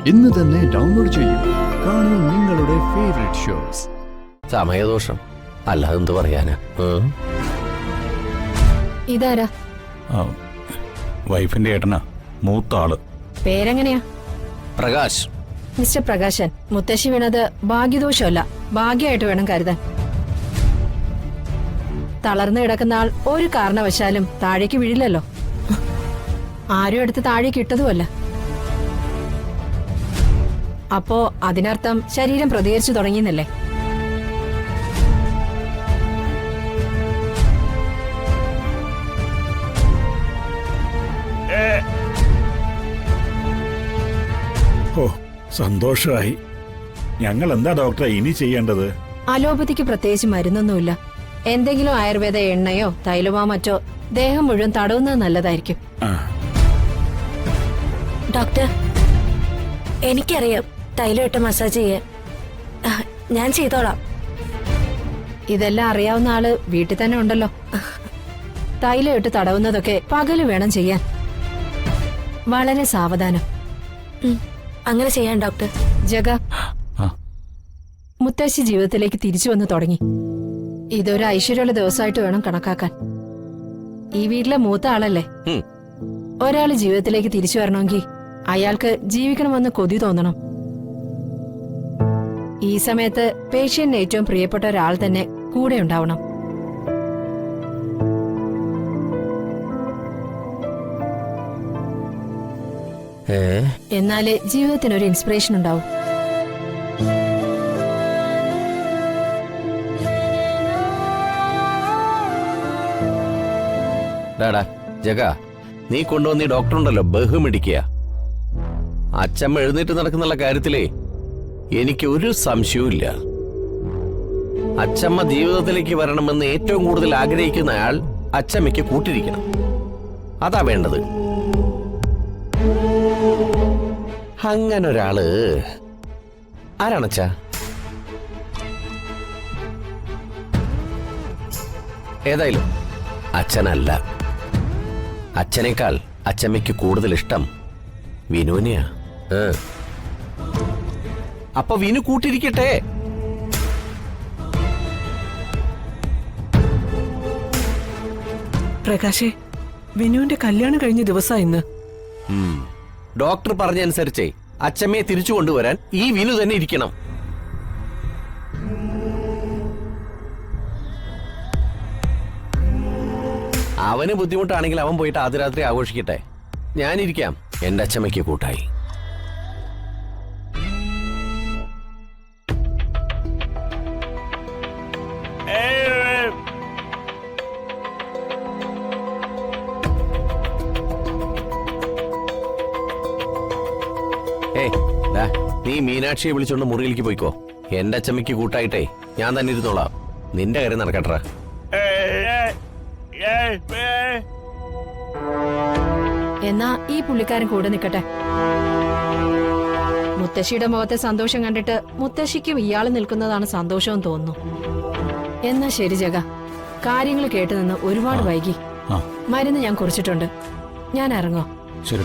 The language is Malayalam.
ഇന്ന് തന്നെ ഡൗൺലോഡ് ചെയ്യൂ. കാണൂ നിങ്ങളുടെ ഫേവറേറ്റ് ഷോസ്. സമയദോഷം അല്ലാതെ എന്ത് പറയാനാ? ഇതാരാ? വൈഫിന്റെ ഏട്ടനാ, മൂത്ത ആള്. പേരെങ്ങനെയാ? പ്രകാശ്. മിസ്റ്റർ പ്രകാശൻ, മുത്തശ്ശി വീണത് ഭാഗ്യദോഷമല്ല, ഭാഗ്യമായിട്ട് വേണം കരുതാൻ. തളർന്നു കിടക്കുന്ന ആൾ ഒരു കാരണവശാലും താഴേക്ക് വീഴില്ലല്ലോ. ആരും എടുത്ത് താഴേക്ക് ഇട്ടതുമല്ല. അപ്പോ അതിനർത്ഥം ശരീരം പ്രതികരിച്ചു തുടങ്ങിയെന്നല്ലേ? ഓ, സന്തോഷമായി. ഞങ്ങൾ എന്താ ഡോക്ടറെ ഇനി ചെയ്യേണ്ടത്? അലോപ്പതിക്ക് പ്രത്യേകിച്ച് മരുന്നൊന്നുമില്ല. എന്തെങ്കിലും ആയുർവേദ എണ്ണയോ തൈലമോ മറ്റോ ദേഹം മുഴുവൻ തടവുന്നത് നല്ലതായിരിക്കും. ഡോക്ടർ, എനിക്കറിയാം തൈലം ഇട്ട് മസാജ് ചെയ്യാൻ. ഞാൻ ചെയ്തോളാം. ഇതെല്ലാം അറിയാവുന്ന ആള് വീട്ടിൽ തന്നെ ഉണ്ടല്ലോ. തൈലം ഇട്ട് തടവുന്നതൊക്കെ പകല് വേണം ചെയ്യാൻ. വളരെ സാവധാനം. അങ്ങനെ ചെയ്യാൻ ഡോക്ടർ. ജഗ, മുത്തശ്ശി ജീവിതത്തിലേക്ക് തിരിച്ചു വന്ന് തുടങ്ങി. ഇതൊരു ഐശ്വര്യമുള്ള ദിവസമായിട്ട് വേണം കണക്കാക്കാൻ. ഈ വീട്ടിലെ മൂത്ത ആളല്ലേ. ഒരാള് ജീവിതത്തിലേക്ക് തിരിച്ചു വരണമെങ്കിൽ അയാൾക്ക് ജീവിക്കണമെന്ന് കൊതി തോന്നണം. ഈ സമയത്ത് പേഷ്യന്റിന് ഏറ്റവും പ്രിയപ്പെട്ട ഒരാൾ തന്നെ കൂടെ ഉണ്ടാവണം. എന്നാലേ ജീവിതത്തിനൊരു ഇൻസ്പിറേഷൻ ഉണ്ടാവും. ജഗ, നീ കൊണ്ടുവന്ന ഡോക്ടറുണ്ടല്ലോ, ബഹുമിടിക്കുക. അച്ചമ്മ എഴുന്നേറ്റ് നടക്കുന്നുള്ള കാര്യത്തിലേ എനിക്ക് ഒരു സംശയവും. അച്ചമ്മ ജീവിതത്തിലേക്ക് വരണമെന്ന് ഏറ്റവും കൂടുതൽ ആഗ്രഹിക്കുന്ന ആൾ അച്ചമ്മയ്ക്ക് കൂട്ടിരിക്കണം. അതാ വേണ്ടത്. അങ്ങനൊരാള് ആരാണച്ച? ഏതായാലും അച്ഛനല്ല. അച്ഛനേക്കാൾ അച്ചമ്മയ്ക്ക് കൂടുതൽ ഇഷ്ടം വിനുവിനെയാ. അപ്പൊ വിനു കൂട്ടിരിക്കട്ടെ. പ്രകാശേ, വിനുവിന്റെ കല്യാണം കഴിഞ്ഞ ദിവസാ ഇന്ന്. ഡോക്ടർ പറഞ്ഞനുസരിച്ചേ അച്ചമ്മയെ തിരിച്ചു കൊണ്ടുവരാൻ ഈ വിനു തന്നെ ഇരിക്കണം. അവന് ബുദ്ധിമുട്ടാണെങ്കിൽ അവൻ പോയിട്ട് ആദ്യ രാത്രി ആഘോഷിക്കട്ടെ. ഞാനിരിക്കാം എന്റെ അച്ചമ്മയ്ക്ക് കൂട്ടായി. നീ മീനാക്ഷിയെ വിളിച്ചോണ്ട് മുറിയിലേക്ക് പോയിക്കോ. എന്റെ അച്ചമ്മയ്ക്ക് കൂട്ടായിട്ടേ ഞാൻ തന്നെ ഇരുന്നോളാം. നിന്റെ കാര്യം നടക്കട്ടെ. എന്നാ ഈ പുള്ളിക്കാരൻ കൂടെ നിൽക്കട്ടെ. മുത്തശ്ശിയുടെ മുഖത്തെ സന്തോഷം കണ്ടിട്ട് മുത്തശ്ശിക്കും ഇയാള് നിൽക്കുന്നതാണ് സന്തോഷവും തോന്നുന്നു. എന്നാ ശരി ജഗ, കാര്യങ്ങൾ കേട്ടു നിന്ന് ഒരുപാട് വൈകി. മരുന്ന് ഞാൻ കുറിച്ചിട്ടുണ്ട്. ഞാൻ ഇറങ്ങോ? ശരി.